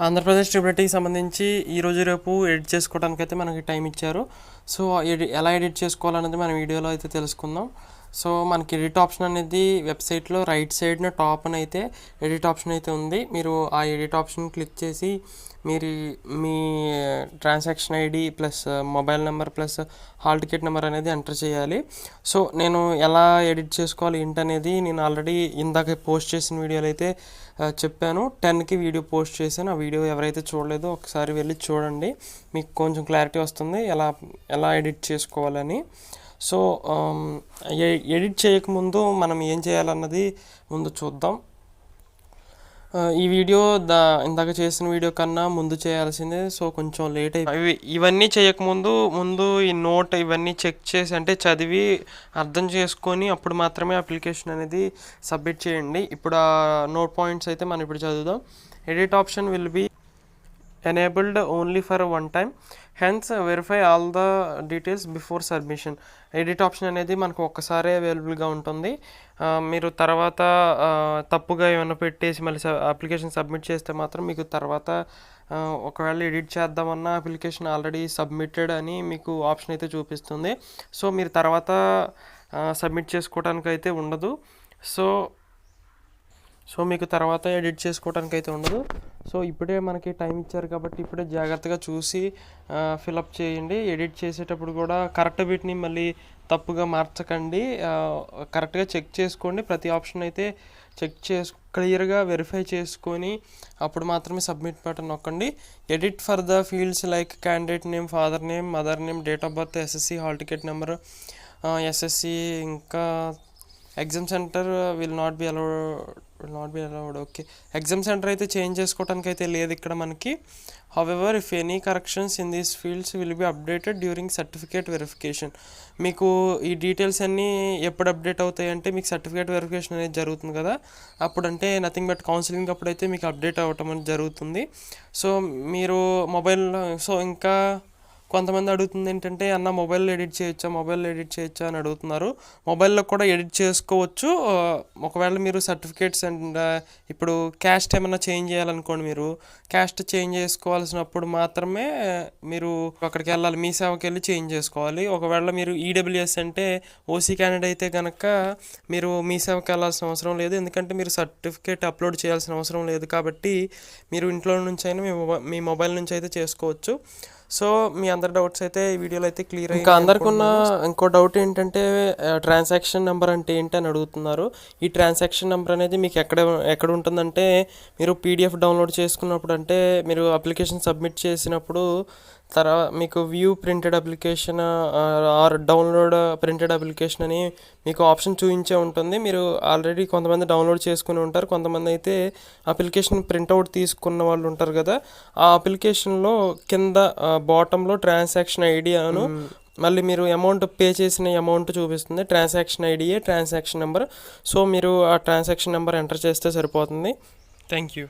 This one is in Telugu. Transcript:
ఆంధ్రప్రదేశ్ ట్రిబులిటీకి సంబంధించి ఈరోజు రేపు ఎడిట్ చేసుకోవడానికైతే మనకి టైం ఇచ్చారు. సో ఎలా ఎడిట్ చేసుకోవాలనేది మన వీడియోలో అయితే తెలుసుకుందాం. సో మనకి ఎడిట్ ఆప్షన్ అనేది వెబ్సైట్లో రైట్ సైడ్న టాప్ అని అయితే ఎడిట్ ఆప్షన్ అయితే ఉంది. మీరు ఆ ఎడిట్ ఆప్షన్ క్లిక్ చేసి మీరు మీ transaction ID plus mobile number plus hall ticket number అనేది ఎంటర్ చేయాలి. సో నేను ఎలా ఎడిట్ చేసుకోవాలి ఏంటనేది నేను ఆల్రెడీ ఇందాక పోస్ట్ చేసిన వీడియోలో అయితే చెప్పాను. 10కి వీడియో పోస్ట్ చేశాను. ఆ వీడియో ఎవరైతే చూడలేదో ఒకసారి వెళ్ళి చూడండి, మీకు కొంచెం క్లారిటీ వస్తుంది ఎలా ఎడిట్ చేసుకోవాలని. సో ఎడిట్ చేయకముందు మనం ఏం చేయాలన్నది ముందు చూద్దాం. ఈ వీడియో ఇందాక చేసిన వీడియో కన్నా ముందు చేయాల్సిందే. సో కొంచెం లేట్ అయిపోయి ఇవన్నీ ముందు ఈ నోట్ ఇవన్నీ చెక్ చేసి అంటే చదివి అర్థం చేసుకొని అప్పుడు మాత్రమే అప్లికేషన్ అనేది సబ్మిట్ చేయండి. ఇప్పుడు ఆ నోట్ పాయింట్స్ అయితే మనం ఇప్పుడు చదువుదాం. Edit option will be enabled only for one time, hence verify all the details before submission. Edit option అనేది మనకు ఒక్కసారే అవైలబుల్గా ఉంటుంది. మీరు తర్వాత తప్పుగా ఏమైనా పెట్టేసి మళ్ళీ అప్లికేషన్ సబ్మిట్ చేస్తే మాత్రం మీకు తర్వాత ఒకవేళ ఎడిట్ చేద్దామన్న అప్లికేషన్ ఆల్రెడీ సబ్మిటెడ్ అని మీకు ఆప్షన్ అయితే చూపిస్తుంది. సో మీరు తర్వాత సబ్మిట్ చేసుకోవడానికి అయితే ఉండదు. సో మీకు తర్వాత ఎడిట్ చేసుకోవడానికి అయితే ఉండదు. సో ఇప్పుడే మనకి టైం ఇచ్చారు కాబట్టి ఇప్పుడే జాగ్రత్తగా చూసి ఫిలప్ చేయండి. ఎడిట్ చేసేటప్పుడు కూడా కరెక్ట్ బిట్ని మళ్ళీ తప్పుగా మార్చకండి, కరెక్ట్గా చెక్ చేసుకోండి. ప్రతి ఆప్షన్ అయితే క్లియర్గా వెరిఫై చేసుకొని అప్పుడు మాత్రమే సబ్మిట్ బటన్ నొక్కండి. Edit for the fields like candidate name, father name, mother name, date of birth, SSC, hall ticket number, SSC, ఇంకా exam centre will not be allowed. Okay, exam centre అయితే చేంజ్ చేసుకోవడానికి అయితే లేదు ఇక్కడ మనకి. However if any corrections in these fields will be updated during certificate verification. మీకు ఈ డీటెయిల్స్ అన్నీ ఎప్పుడు అప్డేట్ అవుతాయి అంటే మీకు సర్టిఫికేట్ వెరిఫికేషన్ అనేది జరుగుతుంది కదా, అప్పుడు అంటే నథింగ్ బట్ కౌన్సిలింగ్ అప్పుడైతే మీకు అప్డేట్ అవ్వటం అనేది జరుగుతుంది. సో మీరు ఇంకా కొంతమంది అడుగుతుంది ఏంటంటే అన్న మొబైల్లో ఎడిట్ చేయొచ్చా అని అడుగుతున్నారు. మొబైల్లో కూడా ఎడిట్ చేసుకోవచ్చు. ఒకవేళ మీరు సర్టిఫికేట్స్ అండ్ ఇప్పుడు క్యాస్ట్ ఏమైనా చేంజ్ చేయాలనుకోండి, మీరు క్యాస్ట్ చేంజ్ చేసుకోవాల్సినప్పుడు మాత్రమే మీరు అక్కడికి వెళ్ళాలి, మీ సేవకి వెళ్ళి చేంజ్ చేసుకోవాలి. ఒకవేళ మీరు ఈడబ్ల్యూఎస్ అంటే ఓసీ క్యాండిడేట్ అయితే కనుక మీరు మీ సేవకి వెళ్ళాల్సిన అవసరం లేదు, ఎందుకంటే మీరు సర్టిఫికేట్ అప్లోడ్ చేయాల్సిన అవసరం లేదు కాబట్టి మీరు ఇంట్లో నుంచి అయినా మీ మొబైల్ నుంచి అయితే చేసుకోవచ్చు. సో మీ అందరి డౌట్స్ అయితే ఈ వీడియోలో అయితే క్లియర్ అయ్యి. ఇంకా అందరికి ఉన్న ఇంకో డౌట్ ఏంటంటే ట్రాన్సాక్షన్ నెంబర్ అంటే ఏంటి అని అడుగుతున్నారు. ఈ ట్రాన్సాక్షన్ నెంబర్ అనేది మీకు ఎక్కడ ఉంటుందంటే మీరు పీడిఎఫ్ డౌన్లోడ్ చేసుకున్నప్పుడు, అంటే మీరు అప్లికేషన్ సబ్మిట్ చేసినప్పుడు తర్వాత మీకు view printed application are download printed application అని మీకు ఆప్షన్ చూపించే ఉంటుంది. మీరు ఆల్రెడీ కొంతమంది డౌన్లోడ్ చేసుకుని ఉంటారు, కొంతమంది అయితే అప్లికేషన్ ప్రింట్అవుట్ తీసుకున్న వాళ్ళు ఉంటారు కదా. ఆ అప్లికేషన్లో కింద బాటంలో ట్రాన్సాక్షన్ ఐడి అను మళ్ళీ మీరు అమౌంట్ పే చేసిన అమౌంట్ చూపిస్తుంది, ట్రాన్సాక్షన్ ఐడియే ట్రాన్సాక్షన్ నెంబర్. సో మీరు ఆ ట్రాన్సాక్షన్ నెంబర్ ఎంటర్ చేస్తే సరిపోతుంది. Thank you.